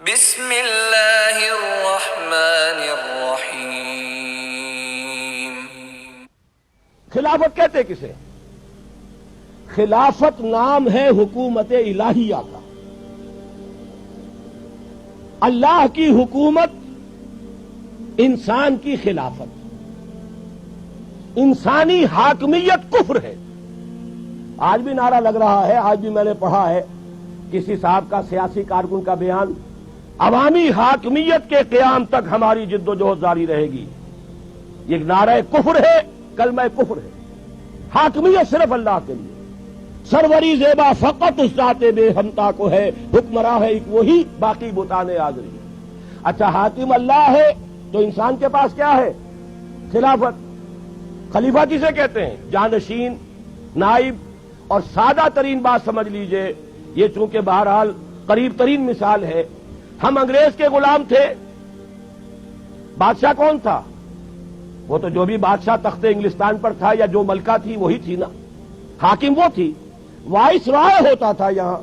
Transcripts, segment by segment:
بسم اللہ الرحمن الرحیم۔ خلافت کہتے کسے؟ خلافت نام ہے حکومت الہیہ کا۔ اللہ کی حکومت، انسان کی خلافت۔ انسانی حاکمیت کفر ہے۔ آج بھی نعرہ لگ رہا ہے، آج بھی میں نے پڑھا ہے کسی صاحب کا، سیاسی کارکن کا بیان، عوامی حاکمیت کے قیام تک ہماری جد و جہد جاری رہے گی۔ یہ نعرہ کفر ہے، کلمہ کفر ہے۔ حاکمیت صرف اللہ کے لیے، سروری زیبا فقط اس ذات بے ہمتا کو ہے، حکمراں ہے ایک وہی، باقی بتانے آگری۔ اچھا، حاکم اللہ ہے تو انسان کے پاس کیا ہے؟ خلافت۔ خلیفہ کسے کہتے ہیں؟ جانشین، نائب۔ اور سادہ ترین بات سمجھ لیجئے، یہ چونکہ بہرحال قریب ترین مثال ہے، ہم انگریز کے غلام تھے۔ بادشاہ کون تھا؟ وہ تو جو بھی بادشاہ تخت انگلستان پر تھا یا جو ملکہ تھی وہی تھی نا، حاکم وہ تھی۔ وائس رائے ہوتا تھا یہاں،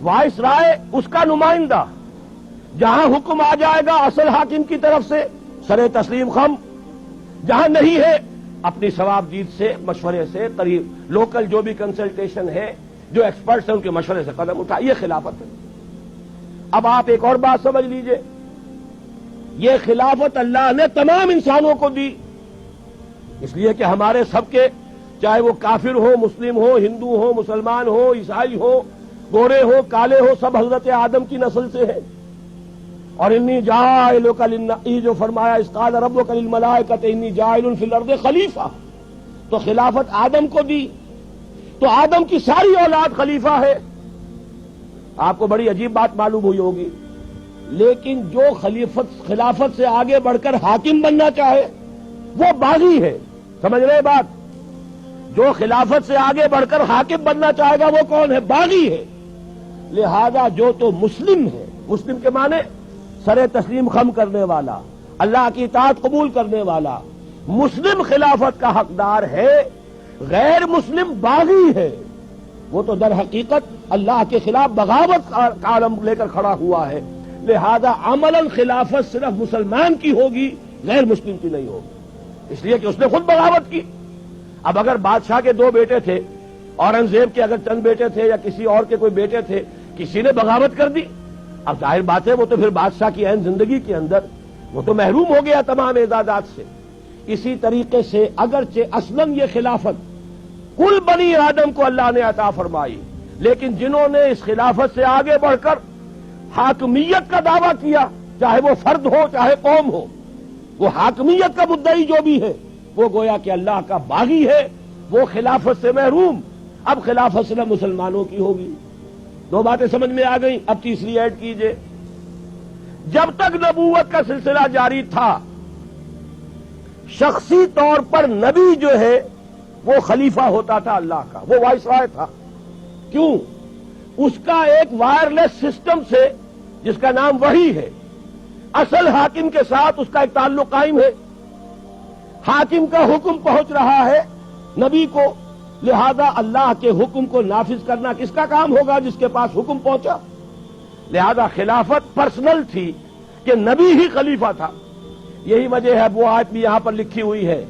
وائس رائے اس کا نمائندہ، جہاں حکم آ جائے گا اصل حاکم کی طرف سے سر تسلیم خم، جہاں نہیں ہے اپنی ثواب دید سے، مشورے سے، قریب لوکل جو بھی کنسلٹیشن ہے، جو ایکسپرٹس ہیں ان کے مشورے سے قدم اٹھا، یہ خلافت ہے۔ اب آپ ایک اور بات سمجھ لیجئے، یہ خلافت اللہ نے تمام انسانوں کو دی، اس لیے کہ ہمارے سب کے، چاہے وہ کافر ہو، مسلم ہو، ہندو ہو، مسلمان ہو، عیسائی ہو، گورے ہو، کالے ہو، سب حضرت آدم کی نسل سے ہیں۔ اور انی جاعلک یہ جو فرمایا، اس قال ربک للملائکۃ انی جاعل فی الارض خلیفہ، تو خلافت آدم کو دی، تو آدم کی ساری اولاد خلیفہ ہے۔ آپ کو بڑی عجیب بات معلوم ہوئی ہوگی، لیکن جو خلافت سے آگے بڑھ کر حاکم بننا چاہے وہ باغی ہے۔ سمجھ رہے بات؟ جو خلافت سے آگے بڑھ کر حاکم بننا چاہے گا وہ کون ہے؟ باغی ہے۔ لہذا جو تو مسلم ہے، مسلم کے معنی سر تسلیم خم کرنے والا، اللہ کی اطاعت قبول کرنے والا، مسلم خلافت کا حقدار ہے، غیر مسلم باغی ہے۔ وہ تو در حقیقت اللہ کے خلاف بغاوت کا عالم لے کر کھڑا ہوا ہے۔ لہذا عملاً خلافت صرف مسلمان کی ہوگی، غیر مسلم کی نہیں ہوگی، اس لیے کہ اس نے خود بغاوت کی۔ اب اگر بادشاہ کے دو بیٹے تھے، اورنگزیب کے اگر چند بیٹے تھے یا کسی اور کے کوئی بیٹے تھے، کسی نے بغاوت کر دی، اب ظاہر بات ہے وہ تو پھر بادشاہ کی عین زندگی کے اندر وہ تو محروم ہو گیا تمام اعزازات سے۔ اسی طریقے سے اگرچہ اصلاً یہ خلافت کل بنی آدم کو اللہ نے عطا فرمائی، لیکن جنہوں نے اس خلافت سے آگے بڑھ کر حاکمیت کا دعویٰ کیا، چاہے وہ فرد ہو چاہے قوم ہو، وہ حاکمیت کا مدعی جو بھی ہے وہ گویا کہ اللہ کا باغی ہے، وہ خلافت سے محروم۔ اب خلافت صرف مسلمانوں کی ہوگی۔ دو باتیں سمجھ میں آ گئیں، اب تیسری ایڈ کیجئے۔ جب تک نبوت کا سلسلہ جاری تھا، شخصی طور پر نبی جو ہے وہ خلیفہ ہوتا تھا اللہ کا، وہ وائس رائے تھا۔ کیوں؟ اس کا ایک وائرلیس سسٹم سے، جس کا نام وحی ہے، اصل حاکم کے ساتھ اس کا ایک تعلق قائم ہے۔ حاکم کا حکم پہنچ رہا ہے نبی کو، لہذا اللہ کے حکم کو نافذ کرنا کس کا کام ہوگا؟ جس کے پاس حکم پہنچا۔ لہذا خلافت پرسنل تھی کہ نبی ہی خلیفہ تھا۔ یہی وجہ ہے، وہ آیت بھی یہاں پر لکھی ہوئی ہے،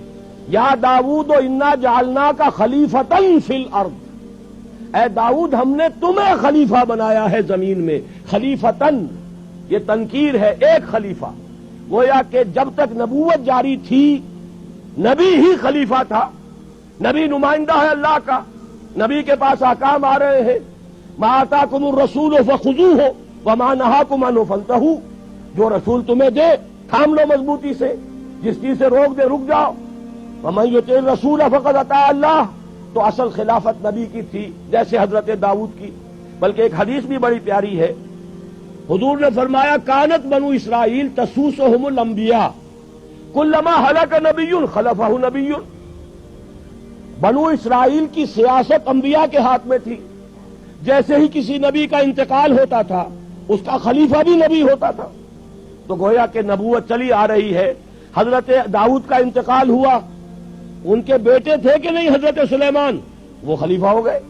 یا داؤد انا جعلناک خلیفۃ فی الارض، اے داؤد ہم نے تمہیں خلیفہ بنایا ہے زمین میں۔ خلیفتن، یہ تنکیر ہے، ایک خلیفہ۔ گویا کہ جب تک نبوت جاری تھی نبی ہی خلیفہ تھا، نبی نمائندہ ہے اللہ کا، نبی کے پاس احکام آ رہے ہیں۔ ما آتاکم الرسول فخذوہ وما نہاکم عنہ فانتہوا، جو رسول تمہیں دے تھام لو مضبوطی سے، جس چیز سے روک دے رک جاؤ۔ ومن یطع الرسول فقد اطاع اللہ، تو اصل خلافت نبی کی تھی، جیسے حضرت داؤد کی۔ بلکہ ایک حدیث بھی بڑی پیاری ہے، حضور نے فرمایا کانت بنو اسرائیل تسوسہم الانبیاء کلما ہلک نبی خلفہ نبی، بنو اسرائیل کی سیاست انبیاء کے ہاتھ میں تھی، جیسے ہی کسی نبی کا انتقال ہوتا تھا اس کا خلیفہ بھی نبی ہوتا تھا۔ تو گویا کہ نبوت چلی آ رہی ہے۔ حضرت داؤد کا انتقال ہوا، ان کے بیٹے تھے کہ نہیں حضرت سلیمان، وہ خلیفہ ہو گئے۔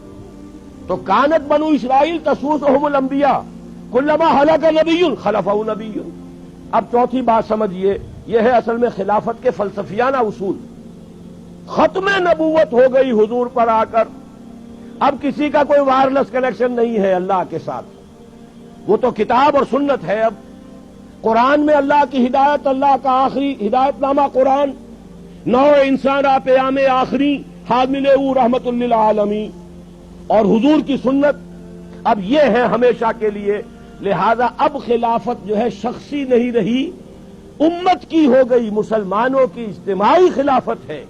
تو کانت بنو اسرائیل تسوسہم الانبیاء کلما ہلاک نبی خلفہ نبی. اب چوتھی بات سمجھیے، یہ ہے اصل میں خلافت کے فلسفیانہ اصول. ختم نبوت ہو گئی حضور پر آ کر، اب کسی کا کوئی وائرلیس کنیکشن نہیں ہے اللہ کے ساتھ، وہ تو کتاب اور سنت ہے. اب قرآن میں اللہ کی ہدایت، اللہ کا آخری ہدایت نامہ قرآن، نو انسان پیام آخری حامل او رحمت للعالمین، اور حضور کی سنت اب یہ ہے ہمیشہ کے لیے. لہذا اب خلافت جو ہے شخصی نہیں رہی، امت کی ہو گئی، مسلمانوں کی اجتماعی خلافت ہے.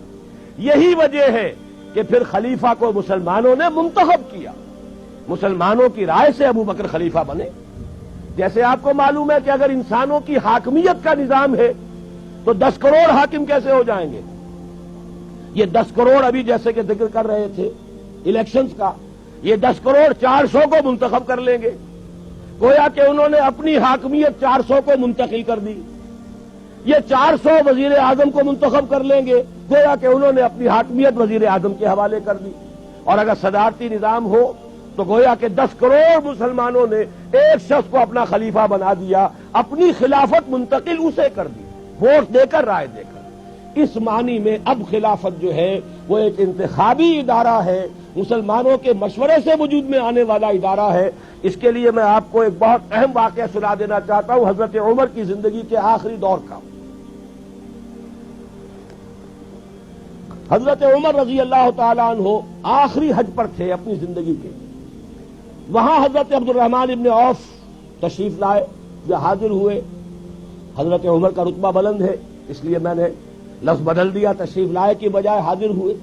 یہی وجہ ہے کہ پھر خلیفہ کو مسلمانوں نے منتخب کیا، مسلمانوں کی رائے سے ابو بکر خلیفہ بنے. جیسے آپ کو معلوم ہے کہ اگر انسانوں کی حاکمیت کا نظام ہے تو 10 کروڑ حاکم کیسے ہو جائیں گے؟ یہ 10 کروڑ ابھی جیسے کہ ذکر کر رہے تھے الیکشنز کا، یہ 10 کروڑ 400 کو منتخب کر لیں گے. گویا کہ انہوں نے اپنی حاکمیت 400 کو منتقل کر دی. یہ 400 وزیر اعظم کو منتخب کر لیں گے، گویا کہ انہوں نے اپنی حاکمیت وزیر اعظم کے حوالے کر دی. اور اگر صدارتی نظام ہو تو گویا کہ 10 کروڑ مسلمانوں نے ایک شخص کو اپنا خلیفہ بنا دیا، اپنی خلافت منتقل اسے کر دی، ووٹ دے کر، رائے دے کر. اس معنی میں اب خلافت جو ہے وہ ایک انتخابی ادارہ ہے، مسلمانوں کے مشورے سے وجود میں آنے والا ادارہ ہے. اس کے لیے میں آپ کو ایک بہت اہم واقعہ سنا دینا چاہتا ہوں حضرت عمر کی زندگی کے آخری دور کا. حضرت عمر رضی اللہ تعالیٰ عنہ آخری حج پر تھے اپنی زندگی کے. وہاں حضرت عبد الرحمن ابن عوف تشریف لائے جو حاضر ہوئے. حضرت عمر کا رتبہ بلند ہے اس لیے میں نے لفظ بدل دیا، تشریف لائے کی بجائے حاضر ہوئے.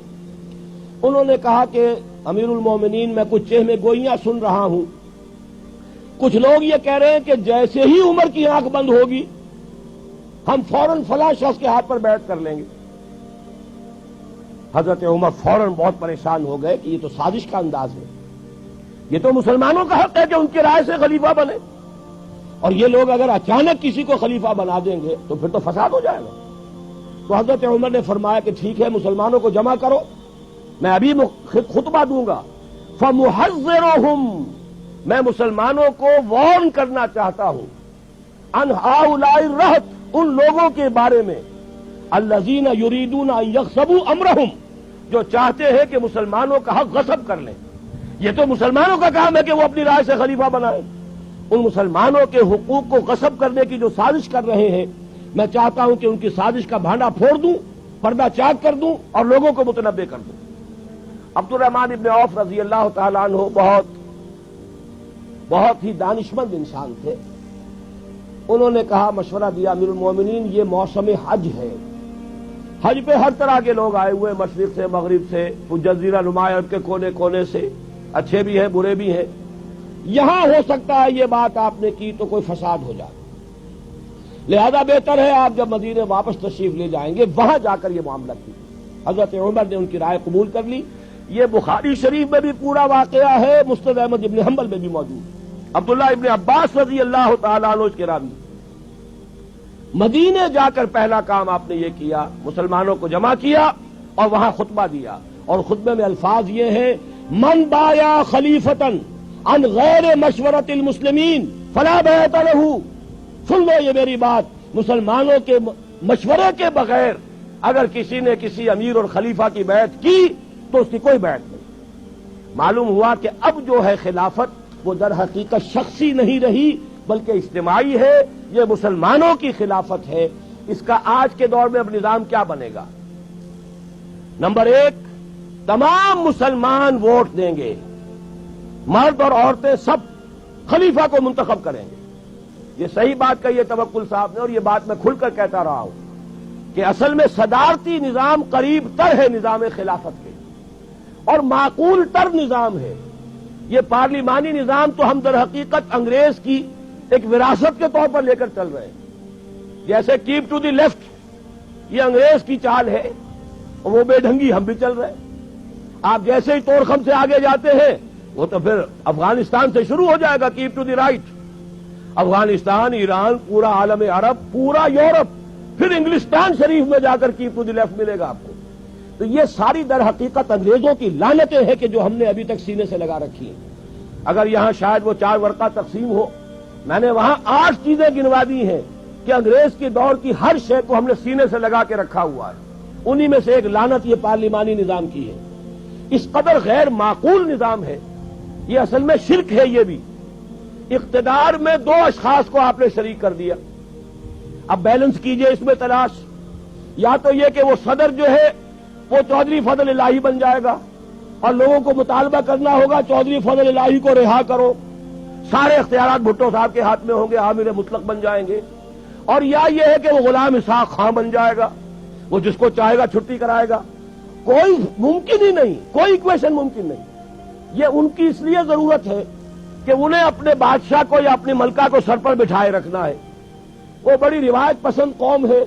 انہوں نے کہا کہ امیر المومنین میں کچھ چہمے گوئیاں سن رہا ہوں، کچھ لوگ یہ کہہ رہے ہیں کہ جیسے ہی عمر کی آنکھ بند ہوگی ہم فوراً فلاں شخص کے ہاتھ پر بیعت کر لیں گے. حضرت عمر فوراً بہت پریشان ہو گئے کہ یہ تو سازش کا انداز ہے، یہ تو مسلمانوں کا حق ہے کہ ان کی رائے سے خلیفہ بنے، اور یہ لوگ اگر اچانک کسی کو خلیفہ بنا دیں گے تو پھر تو فساد ہو جائے گا. تو حضرت عمر نے فرمایا کہ ٹھیک ہے، مسلمانوں کو جمع کرو، میں ابھی خطبہ دوں گا. فمحذرہم، میں مسلمانوں کو وارن کرنا چاہتا ہوں، ان ہؤلاء الرہط، ان لوگوں کے بارے میں، الذین یریدون ان یغصبوا امرہم، جو چاہتے ہیں کہ مسلمانوں کا حق غصب کر لیں. یہ تو مسلمانوں کا کام ہے کہ وہ اپنی رائے سے خلیفہ بنائیں. ان مسلمانوں کے حقوق کو غصب کرنے کی جو سازش کر رہے ہیں، میں چاہتا ہوں کہ ان کی سازش کا بھانڈا پھوڑ دوں، پردہ چاک کر دوں اور لوگوں کو متنبع کر دوں. عبد الرحمن ابن عوف رضی اللہ تعالیٰ عنہ بہت ہی دانشمند انسان تھے. انہوں نے کہا، مشورہ دیا، امیر المومنین یہ موسم حج ہے، حج پہ ہر طرح کے لوگ آئے ہوئے، مشرق سے، مغرب سے، جزیرہ نما عرب کے کونے کونے سے، اچھے بھی ہیں برے بھی ہیں. یہاں ہو سکتا ہے یہ بات آپ نے کی تو کوئی فساد ہو جائے، لہذا بہتر ہے آپ جب مدینے واپس تشریف لے جائیں گے وہاں جا کر یہ معاملہ کیجیے. حضرت عمر نے ان کی رائے قبول کر لی. یہ بخاری شریف میں بھی پورا واقعہ ہے، مسند احمد ابن حنبل میں بھی موجود ہے. عبداللہ ابن عباس رضی اللہ تعالیٰ عنہ کے راوی. مدینے جا کر پہلا کام آپ نے یہ کیا، مسلمانوں کو جمع کیا اور وہاں خطبہ دیا. اور خطبے میں الفاظ یہ ہیں، من بایا خلیفتن عن غیر مشورت المسلمین فلا بیعت لہ. سن لو یہ میری بات، مسلمانوں کے مشورے کے بغیر اگر کسی نے کسی امیر اور خلیفہ کی بیعت کی تو اس کی کوئی بیعت نہیں. معلوم ہوا کہ اب جو ہے خلافت وہ در حقیقت شخصی نہیں رہی بلکہ اجتماعی ہے، یہ مسلمانوں کی خلافت ہے. اس کا آج کے دور میں اب نظام کیا بنے گا؟ نمبر 1، تمام مسلمان ووٹ دیں گے، مرد اور عورتیں سب خلیفہ کو منتخب کریں گے. یہ صحیح بات کہی ہے توکل صاحب نے، اور یہ بات میں کھل کر کہتا رہا ہوں کہ اصل میں صدارتی نظام قریب تر ہے نظام خلافت کے اور معقول تر نظام ہے. یہ پارلیمانی نظام تو ہم در حقیقت انگریز کی ایک وراثت کے طور پر لے کر چل رہے ہیں. جیسے کیپ ٹو دی لیفٹ یہ انگریز کی چال ہے اور وہ بے ڈھنگی ہم بھی چل رہے ہیں. آپ جیسے ہی توڑخم سے آگے جاتے ہیں وہ تو پھر افغانستان سے شروع ہو جائے گا keep to the right. Afghanistan, Iran, پورا عالم عرب، پورا یورپ، پھر انگلستان شریف میں جا کر کیپ ٹو دی لیفٹ ملے گا آپ کو. تو یہ ساری در حقیقت انگریزوں کی لعنتیں ہیں کہ جو ہم نے ابھی تک سینے سے لگا رکھی ہیں. اگر یہاں شاید وہ 4 ورقہ تقسیم ہو میں نے وہاں 8 چیزیں گنوا دی ہیں کہ انگریز کے دور کی ہر شے کو ہم نے سینے سے لگا کے رکھا ہوا ہے. انہی میں سے ایک لعنت یہ پارلیمانی نظام کی ہے. اس قدر غیر معقول نظام ہے. یہ اصل میں شرک ہے. یہ بھی اقتدار میں 2 اشخاص کو آپ نے شریک کر دیا. اب بیلنس کیجئے اس میں تلاش. یا تو یہ کہ وہ صدر جو ہے وہ چودھری فضل الہی بن جائے گا اور لوگوں کو مطالبہ کرنا ہوگا چودھری فضل الہی کو رہا کرو. سارے اختیارات بھٹو صاحب کے ہاتھ میں ہوں گے, عامر مطلق بن جائیں گے. اور یا یہ ہے کہ وہ غلام اسحاق خاں بن جائے گا, وہ جس کو چاہے گا چھٹی کرائے گا. کوئی ممکن ہی نہیں, کوئی ایکویشن ممکن نہیں. یہ ان کی اس لیے ضرورت ہے کہ انہیں اپنے بادشاہ کو یا اپنی ملکہ کو سر پر بٹھائے رکھنا ہے. وہ بڑی روایت پسند قوم ہے.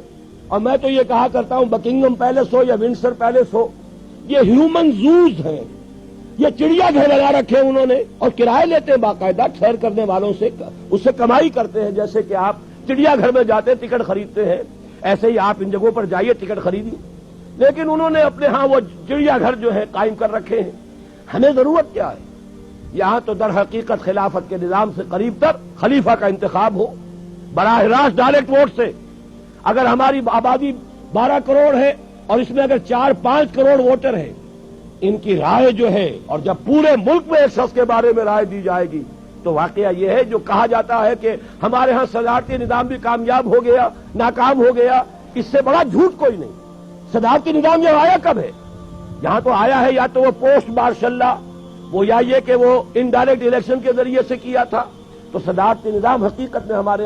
اور میں تو یہ کہا کرتا ہوں بکنگم پیلس ہو یا ونڈسر پیلس ہو, یہ ہیومن زوز ہیں. یہ چڑیا گھر لگا رکھے انہوں نے اور کرائے لیتے ہیں باقاعدہ ٹھہر کرنے والوں سے, اس سے کمائی کرتے ہیں. جیسے کہ آپ چڑیا گھر میں جاتے ٹکٹ خریدتے ہیں, ایسے ہی آپ ان جگہوں پر جائیے ٹکٹ خریدیے. لیکن انہوں نے اپنے ہاں وہ چڑیا گھر جو ہے قائم کر رکھے ہیں. ہمیں ضرورت کیا ہے؟ یہاں تو در حقیقت خلافت کے نظام سے قریب تر خلیفہ کا انتخاب ہو براہ راست ڈائریکٹ ووٹ سے. اگر ہماری آبادی 12 کروڑ ہے اور اس میں اگر 4-5 کروڑ ووٹر ہیں, ان کی رائے جو ہے, اور جب پورے ملک میں ایک شخص کے بارے میں رائے دی جائے گی تو واقعہ یہ ہے جو کہا جاتا ہے کہ ہمارے ہاں صدارتی نظام بھی کامیاب ہو گیا, ناکام ہو گیا. اس سے بڑا جھوٹ کوئی نہیں. صدارتی نظام یہ آیا کب ہے؟ یہاں تو آیا ہے یا تو وہ پوسٹ مارشل لا, وہ یا یہ کہ وہ انڈائریکٹ الیکشن کے ذریعے سے کیا تھا. تو صدارتی نظام حقیقت میں ہمارے